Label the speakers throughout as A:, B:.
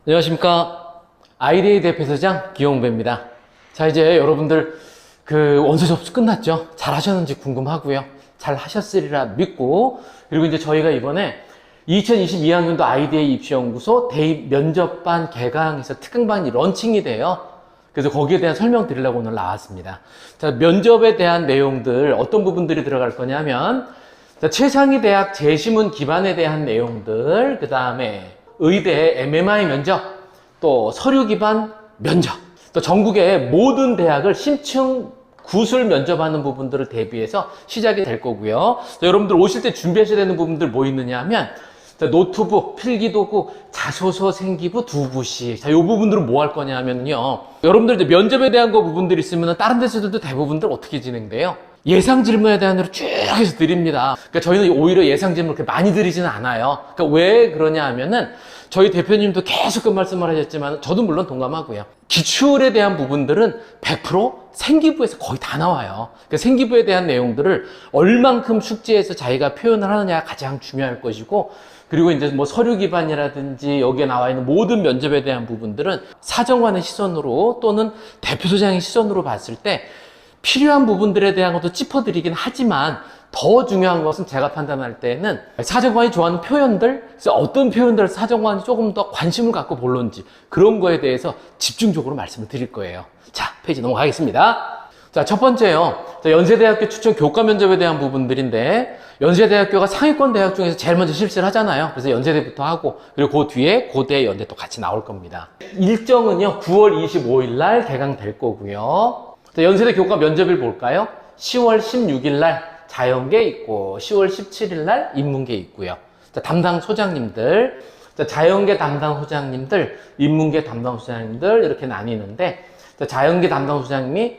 A: 안녕하십니까. 아이데이 대표소장 기용배입니다. 자, 이제 여러분들 원서 접수 끝났죠? 잘 하셨는지 궁금하고요. 잘 하셨으리라 믿고, 그리고 이제 저희가 이번에 2022학년도 아이데이 입시연구소 대입 면접반 개강해서 특강반이 런칭이 돼요. 그래서 거기에 대한 설명 드리려고 오늘 나왔습니다. 자, 면접에 대한 내용들 어떤 부분들이 들어갈 거냐면, 자, 최상위 대학 재시문 기반에 대한 내용들, 그 다음에 의대 MMI 면접, 또 서류 기반 면접, 또 전국의 모든 대학을 심층 구술 면접하는 부분들을 대비해서 시작이 될 거고요. 자, 여러분들 오실 때 준비하셔야 되는 부분들 뭐 있느냐 하면, 자, 노트북, 필기도구, 자소서, 생기부 두 부씩. 자, 이 부분들은 뭐 할 거냐 하면요. 여러분들 이제 면접에 대한 거 부분들이 있으면 다른 데서들도 대부분들 어떻게 진행돼요? 예상 질문에 대한 대로 쭉 해서 드립니다. 그러니까 저희는 오히려 예상 질문을 그렇게 많이 드리지는 않아요. 그러니까 왜 그러냐 하면은 저희 대표님도 계속 그 말씀을 하셨지만 저도 물론 동감하고요. 기출에 대한 부분들은 100% 생기부에서 거의 다 나와요. 그러니까 생기부에 대한 내용들을 얼만큼 숙지해서 자기가 표현을 하느냐가 가장 중요할 것이고, 그리고 이제 뭐 서류 기반이라든지 여기에 나와 있는 모든 면접에 대한 부분들은 사정관의 시선으로 또는 대표소장의 시선으로 봤을 때 필요한 부분들에 대한 것도 짚어드리긴 하지만 더 중요한 것은 제가 판단할 때는 사정관이 좋아하는 표현들, 어떤 표현들을 사정관이 조금 더 관심을 갖고 볼런지 그런 거에 대해서 집중적으로 말씀을 드릴 거예요. 자, 페이지 넘어가겠습니다. 자, 첫 번째요. 자, 연세대학교 추천 교과 면접에 대한 부분들인데, 연세대학교가 상위권 대학 중에서 제일 먼저 실시를 하잖아요. 그래서 연세대부터 하고, 그리고 그 뒤에 고대, 연대 또 같이 나올 겁니다. 일정은요, 9월 25일 날 개강될 거고요. 자, 연세대 교과 면접일 볼까요? 10월 16일 날 자연계 있고, 10월 17일 날 인문계 있고요. 자, 담당 소장님들, 자, 자연계 담당 소장님들, 인문계 담당 소장님들 이렇게 나뉘는데, 자, 자연계 담당 소장님이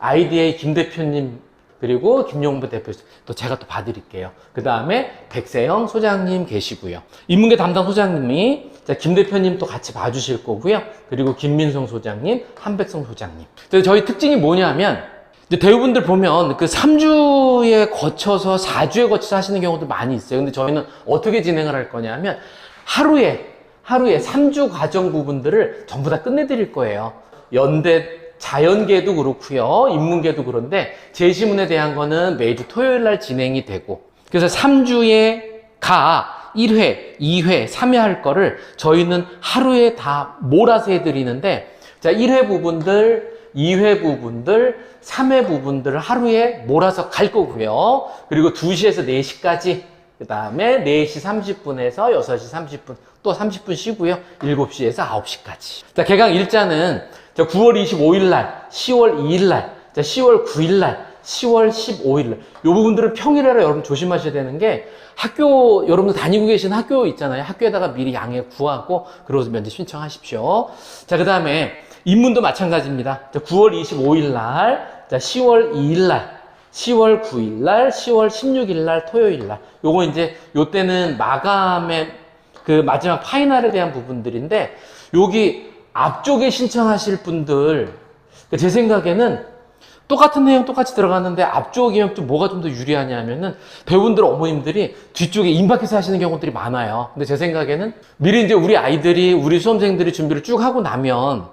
A: IDA 김 대표님 그리고 김용배 대표 또 제가 또 봐드릴게요. 그 다음에 백세영 소장님 계시고요. 인문계 담당 소장님이 김 대표님 또 같이 봐주실 거고요. 그리고 김민성 소장님, 한백성 소장님. 저희 특징이 뭐냐면 이제 대부분들 보면 그 3주에 거쳐서 4주에 거쳐서 하시는 경우도 많이 있어요. 근데 저희는 어떻게 진행을 할 거냐면 하루에 3주 과정 부분들을 전부 다 끝내드릴 거예요. 연대 자연계도 그렇고요. 인문계도 그런데 재시문에 대한 거는 매주 토요일 날 진행이 되고, 그래서 3주에 1회, 2회, 3회 할 거를 저희는 하루에 다 몰아서 해드리는데, 자, 1회 부분들, 2회 부분들, 3회 부분들을 하루에 몰아서 갈 거고요. 그리고 2시에서 4시까지, 그 다음에 4시 30분에서 6시 30분, 또 30분 쉬고요. 7시에서 9시까지. 자, 개강 일자는 9월 25일 날, 10월 2일 날, 10월 9일 날, 10월 15일 날. 이 부분들은 평일에라 여러분 조심하셔야 되는 게, 학교, 여러분들 다니고 계신 학교 있잖아요. 학교에다가 미리 양해 구하고, 그러고서 면접 신청하십시오. 자, 그 다음에 인문도 마찬가지입니다. 9월 25일 날, 10월 2일 날, 10월 9일 날, 10월 16일 날, 토요일 날. 요거 이제, 요때는 마감의 그 마지막 파이널에 대한 부분들인데, 여기 앞쪽에 신청하실 분들, 제 생각에는 똑같은 내용 똑같이 들어갔는데 앞쪽이면 좀 뭐가 좀 더 유리하냐면은 배우분들 어머님들이 뒤쪽에 임박해서 하시는 경우들이 많아요. 근데 제 생각에는 미리 이제 우리 아이들이, 우리 수험생들이 준비를 쭉 하고 나면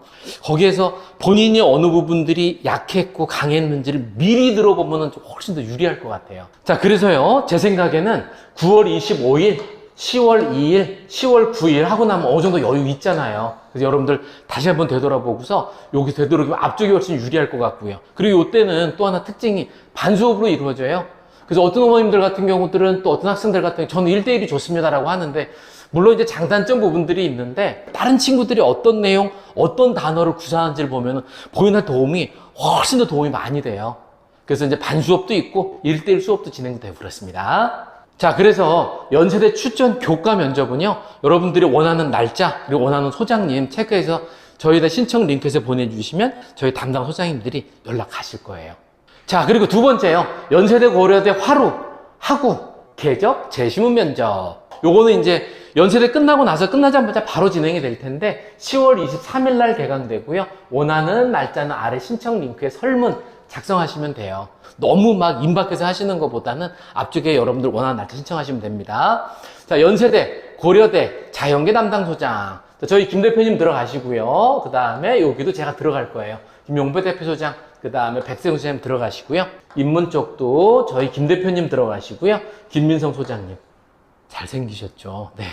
A: 거기에서 본인이 어느 부분들이 약했고 강했는지를 미리 들어보면은 좀 훨씬 더 유리할 것 같아요. 자, 그래서요, 제 생각에는 9월 25일, 10월 2일, 10월 9일 하고 나면 어느 정도 여유 있잖아요. 그래서 여러분들 다시 한번 되돌아보고서 여기 되도록이면 앞쪽이 훨씬 유리할 것 같고요. 그리고 이때는 또 하나 특징이 반수업으로 이루어져요. 그래서 어떤 어머님들 같은 경우들은 또 어떤 학생들 같은 경우 저는 1대1이 좋습니다라고 하는데, 물론 이제 장단점 부분들이 있는데 다른 친구들이 어떤 내용, 어떤 단어를 구사하는지를 보면은 본인한테 도움이 훨씬 더 도움이 많이 돼요. 그래서 이제 반수업도 있고 1대1 수업도 진행되고 그렇습니다. 자, 그래서 연세대 추천 교과 면접은요, 여러분들이 원하는 날짜, 그리고 원하는 소장님 체크해서 저희다 신청 링크에서 보내주시면 저희 담당 소장님들이 연락하실 거예요. 자, 그리고 두 번째요. 연세대 고려대 화루, 하구, 개적, 재시문 면접. 요거는 이제 연세대 끝나고 나서 끝나자마자 바로 진행이 될 텐데 10월 23일 날 개강되고요. 원하는 날짜는 아래 신청 링크에 설문 작성하시면 돼요. 너무 막 임박해서 하시는 것보다는 앞쪽에 여러분들 원하는 날짜 신청하시면 됩니다. 자, 연세대, 고려대, 자연계 담당 소장. 자, 저희 김 대표님 들어가시고요. 그 다음에 여기도 제가 들어갈 거예요. 김용배 대표소장, 그 다음에 백세웅 소장님 들어가시고요. 인문 쪽도 저희 김 대표님 들어가시고요. 김민성 소장님. 잘생기셨죠? 네.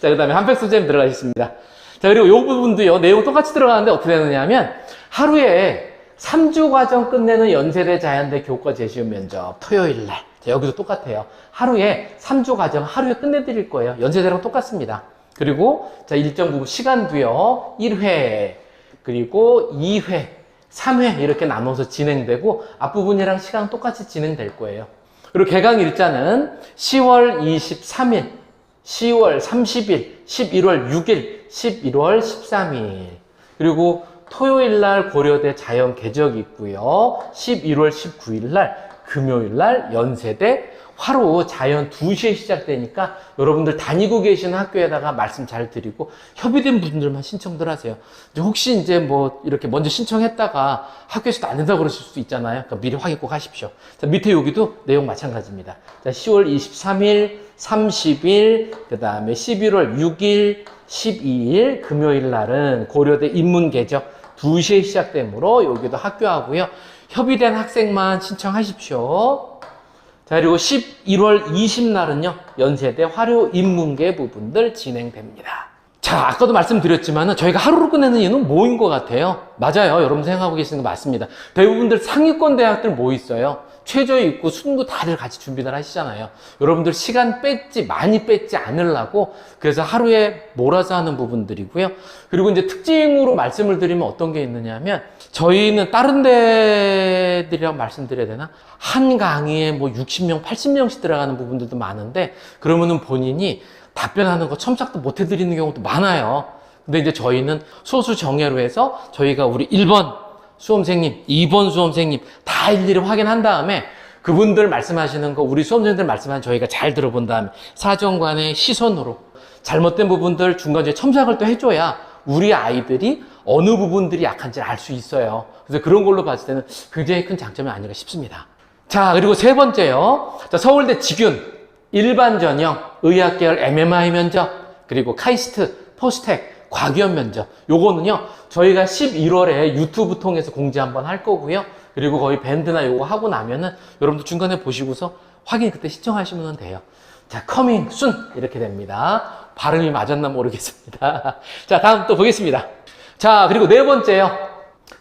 A: 자, 그 다음에 한백 소장님 들어가셨습니다. 자, 그리고 이 부분도요, 내용 똑같이 들어가는데 어떻게 되느냐 하면, 하루에 3주 과정 끝내는 연세대 자연대 교과 제시험 면접, 토요일 날. 자, 여기도 똑같아요. 하루에 3주 과정, 하루에 끝내드릴 거예요. 연세대랑 똑같습니다. 그리고, 자, 일정 부분 시간도요, 1회, 그리고 2회, 3회 이렇게 나눠서 진행되고, 앞부분이랑 시간 똑같이 진행될 거예요. 그리고 개강 일자는 10월 23일, 10월 30일, 11월 6일, 11월 13일. 그리고 토요일 날 고려대 자연 개적이 있고요. 11월 19일 날 금요일 날 연세대 화로 자연 2시에 시작되니까 여러분들 다니고 계시는 학교에다가 말씀 잘 드리고 협의된 분들만 신청들 하세요. 혹시 이제 뭐 이렇게 먼저 신청했다가 학교에서도 안 된다고 그러실 수도 있잖아요. 그러니까 미리 확인 꼭 하십시오. 자, 밑에 여기도 내용 마찬가지입니다. 자, 10월 23일, 30일, 그 다음에 11월 6일, 12일 금요일 날은 고려대 인문개적 2시에 시작되므로 여기도 학교하고요. 협의된 학생만 신청하십시오. 자, 그리고 11월 20날은요, 연세대 화료 인문계 부분들 진행됩니다. 자, 아까도 말씀드렸지만 저희가 하루로 끝내는 이유는 뭐인 것 같아요? 맞아요. 여러분 생각하고 계시는 거 맞습니다. 대부분들 상위권 대학들 뭐 있어요? 최저 있고 순부 다들 같이 준비를 하시잖아요. 여러분들 시간 많이 뺐지 않으려고 그래서 하루에 몰아서 하는 부분들이고요. 그리고 이제 특징으로 말씀을 드리면 어떤 게 있느냐 하면 저희는 다른 데들이랑 말씀드려야 되나? 한 강의에 뭐 60명, 80명씩 들어가는 부분들도 많은데 그러면은 본인이 답변하는 거 첨삭도 못 해드리는 경우도 많아요. 근데 이제 저희는 소수 정예로 해서 저희가 우리 1번 수험생님, 2번 수험생님 다 일일이 확인한 다음에 그분들 말씀하시는 거 우리 수험생들 말씀하는 저희가 잘 들어본 다음에 사정관의 시선으로 잘못된 부분들 중간중간에 첨삭을 또 해줘야 우리 아이들이 어느 부분들이 약한지를 알 수 있어요. 그래서 그런 걸로 봤을 때는 굉장히 큰 장점이 아닌가 싶습니다. 자, 그리고 세 번째요. 자, 서울대 직윤, 일반 전형, 의학계열 MMI 면접, 그리고 카이스트, 포스텍, 과기원 면접. 요거는요, 저희가 11월에 유튜브 통해서 공지 한번 할 거고요. 그리고 거의 밴드나 요거 하고 나면은 여러분들 중간에 보시고서 확인 그때 신청하시면 돼요. 자, 커밍 순 이렇게 됩니다. 발음이 맞았나 모르겠습니다. 자, 다음 또 보겠습니다. 자, 그리고 네 번째요.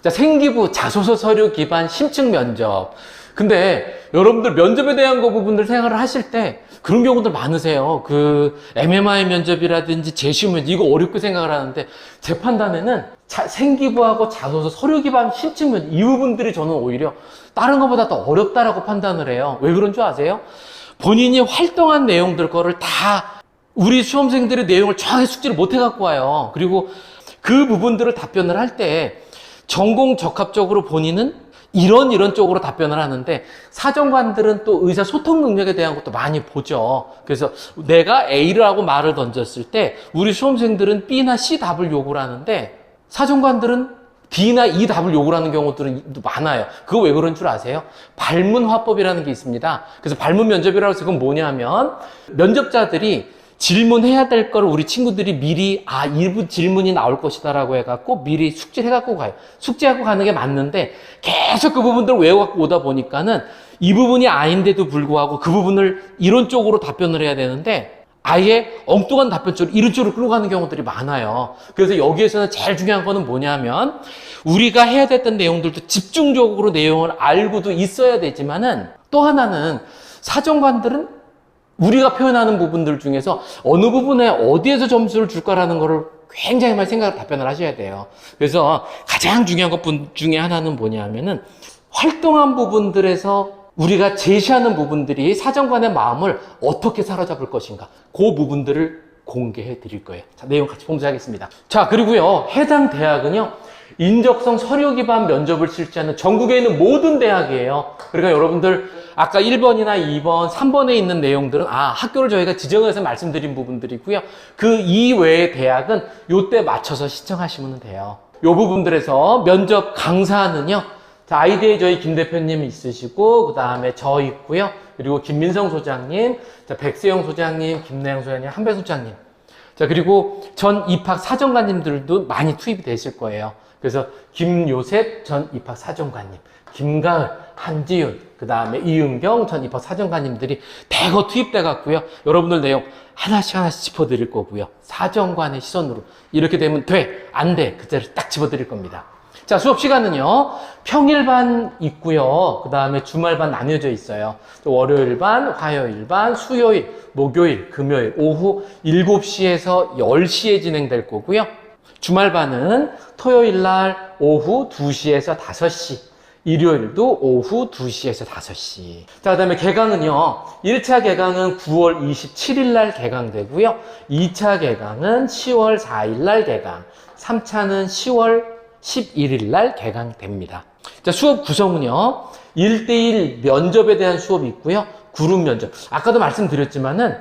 A: 자, 생기부 자소서 서류 기반 심층 면접. 근데 여러분들 면접에 대한 거 부분들 생각을 하실 때 그런 경우들 많으세요. 그 MMI 면접이라든지 제시험 면접 이거 어렵게 생각을 하는데 제 판단에는 생기부하고 자소서 서류 기반 심층 면접 이 부분들이 저는 오히려 다른 것보다 더 어렵다라고 판단을 해요. 왜 그런 줄 아세요? 본인이 활동한 내용들 거를 다 우리 수험생들의 내용을 정확히 숙지를 못 해갖고 와요. 그리고 그 부분들을 답변을 할 때 전공 적합적으로 본인은 이런 쪽으로 답변을 하는데 사정관들은 또 의사소통 능력에 대한 것도 많이 보죠. 그래서 내가 A를 하고 말을 던졌을 때 우리 수험생들은 B나 C 답을 요구를 하는데 사정관들은 D나 E 답을 요구를 하는 경우들은 많아요. 그거 왜 그런 줄 아세요? 발문 화법이라는 게 있습니다. 그래서 발문 면접이라고 해서 그건 뭐냐면 면접자들이 질문해야 될 거를 우리 친구들이 미리 이 질문이 나올 것이다 라고 해갖고 미리 숙지를 해갖고 가요. 숙지하고 가는 게 맞는데 계속 그 부분들을 외워갖고 오다 보니까는 이 부분이 아닌데도 불구하고 그 부분을 이런 쪽으로 답변을 해야 되는데 아예 엉뚱한 답변 쪽으로 이런 쪽으로 끌고 가는 경우들이 많아요. 그래서 여기에서는 제일 중요한 거는 뭐냐면 우리가 해야 됐던 내용들도 집중적으로 내용을 알고도 있어야 되지만은 또 하나는 사정관들은 우리가 표현하는 부분들 중에서 어느 부분에 어디에서 점수를 줄까라는 거를 굉장히 많이 생각을 답변을 하셔야 돼요. 그래서 가장 중요한 것 중에 하나는 뭐냐면은 활동한 부분들에서 우리가 제시하는 부분들이 사정관의 마음을 어떻게 사로잡을 것인가 그 부분들을 공개해 드릴 거예요. 자, 내용 같이 봉지하겠습니다. 자, 그리고요 해당 대학은요 인적성 서류 기반 면접을 실시하는 전국에 있는 모든 대학이에요. 그러니까 여러분들 아까 1번이나 2번, 3번에 있는 내용들은 학교를 저희가 지정해서 말씀드린 부분들이고요. 그 이외의 대학은 요때 맞춰서 신청하시면 돼요. 요 부분들에서 면접 강사는요. 자, 아이디에 저희 김 대표님 있으시고 그 다음에 저 있고요. 그리고 김민성 소장님, 자, 백세영 소장님, 김나영 소장님, 한배 소장님. 자, 그리고 전 입학 사정관님들도 많이 투입이 되실 거예요. 그래서 김요셉 전 입학 사정관님, 김가을, 한지윤, 그 다음에 이은경 전 입학 사정관님들이 대거 투입돼 갖고요. 여러분들 내용 하나씩 짚어드릴 거고요. 사정관의 시선으로 이렇게 되면 돼, 안 돼, 그 자리를 딱 집어드릴 겁니다. 자, 수업 시간은요, 평일반 있고요. 그 다음에 주말반 나뉘어져 있어요. 월요일반, 화요일반, 수요일, 목요일, 금요일 오후 7시에서 10시에 진행될 거고요. 주말반은 토요일날 오후 2시에서 5시, 일요일도 오후 2시에서 5시. 자, 그 다음에 개강은요, 1차 개강은 9월 27일 날 개강되고요. 2차 개강은 10월 4일 날 개강, 3차는 10월 11일 날 개강됩니다. 자, 수업 구성은요, 1대1 면접에 대한 수업이 있고요. 그룹 면접. 아까도 말씀드렸지만은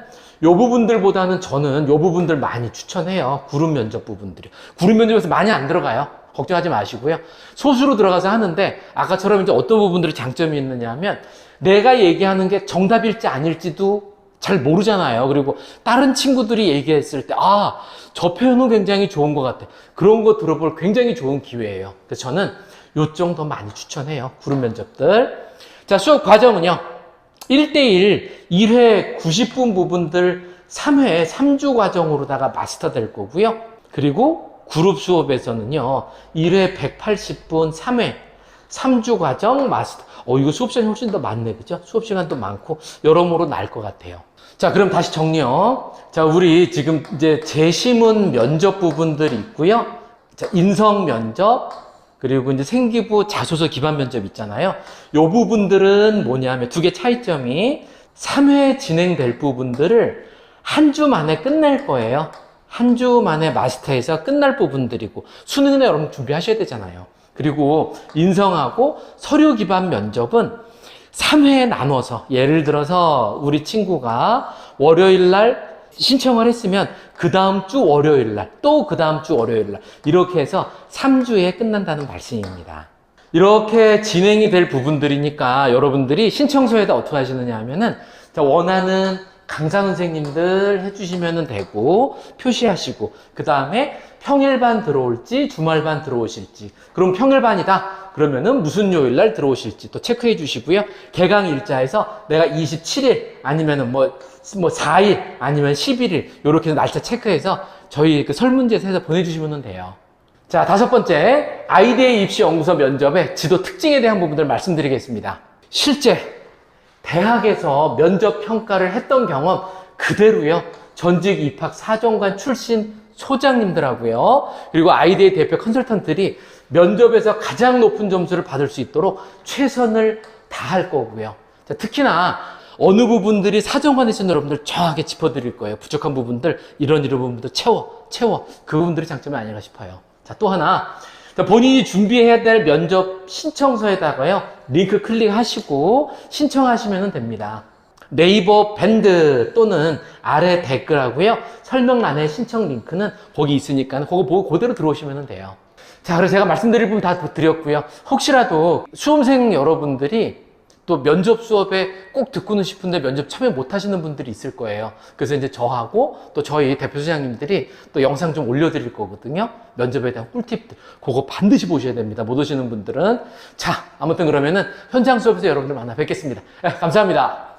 A: 요 부분들보다는 저는 요 부분들 많이 추천해요. 그룹 면접 부분들이. 그룹 면접에서 많이 안 들어가요. 걱정하지 마시고요. 소수로 들어가서 하는데 아까처럼 이제 어떤 부분들이 장점이 있느냐 하면 내가 얘기하는 게 정답일지 아닐지도 잘 모르잖아요. 그리고 다른 친구들이 얘기했을 때 아, 저 표현은 굉장히 좋은 것 같아. 그런 거 들어볼 굉장히 좋은 기회예요. 그래서 저는 요 정도 많이 추천해요. 그룹 면접들. 자, 수업 과정은요. 1대1 1회 90분 부분들 3회 3주 과정으로다가 마스터 될 거고요. 그리고 그룹 수업에서는요. 1회 180분 3회 3주 과정 마스터. 이거 수업 시간이 훨씬 더 많네. 그죠? 수업 시간도 많고 여러모로 날 것 같아요. 자, 그럼 다시 정리요. 자, 우리 지금 이제 재시문 면접 부분들이 있고요. 자, 인성 면접, 그리고 이제 생기부 자소서 기반 면접 있잖아요. 요 부분들은 뭐냐면 두 개 차이점이 3회 진행될 부분들을 한 주 만에 끝낼 거예요. 한 주 만에 마스터해서 끝날 부분들이고 수능에 여러분 준비하셔야 되잖아요. 그리고 인성하고 서류 기반 면접은 3회에 나눠서 예를 들어서 우리 친구가 월요일 날 신청을 했으면 그 다음 주 월요일 날 또 그 다음 주 월요일 날 이렇게 해서 3주에 끝난다는 말씀입니다. 이렇게 진행이 될 부분들이니까 여러분들이 신청서에다 어떻게 하시느냐 하면은 원하는 강사 선생님들 해주시면 되고 표시하시고 그 다음에 평일반 들어올지 주말반 들어오실지 그럼 평일반이다 그러면은 무슨 요일날 들어오실지 또 체크해 주시고요. 개강 일자에서 내가 27일 아니면은 뭐 4일 아니면 11일 요렇게 날짜 체크해서 저희 그 설문지에서 해서 보내주시면 돼요. 자, 5번째 아이디에이 입시 연구소 면접의 지도 특징에 대한 부분들 말씀드리겠습니다. 실제 대학에서 면접 평가를 했던 경험 그대로요. 전직 입학 사정관 출신 소장님들하고요. 그리고 아이디에이 대표 컨설턴트들이 면접에서 가장 높은 점수를 받을 수 있도록 최선을 다할 거고요. 자, 특히나 어느 부분들이 사정관이신 여러분들 정확하게 짚어드릴 거예요. 부족한 부분들, 이런 부분들 채워. 그 부분들이 장점이 아닌가 싶어요. 자, 또 하나. 자, 본인이 준비해야 될 면접 신청서에다가요. 링크 클릭하시고 신청하시면 됩니다. 네이버 밴드 또는 아래 댓글하고요. 설명란에 신청 링크는 거기 있으니까 그거 보고 그대로 들어오시면 돼요. 자, 그래서 제가 말씀드릴 부분 다 드렸고요. 혹시라도 수험생 여러분들이 또 면접 수업에 꼭 듣고는 싶은데 면접 참여 못 하시는 분들이 있을 거예요. 그래서 이제 저하고 또 저희 대표 소장님들이 또 영상 좀 올려드릴 거거든요. 면접에 대한 꿀팁들. 그거 반드시 보셔야 됩니다. 못 오시는 분들은. 자, 아무튼 그러면은 현장 수업에서 여러분들 만나 뵙겠습니다. 네, 감사합니다.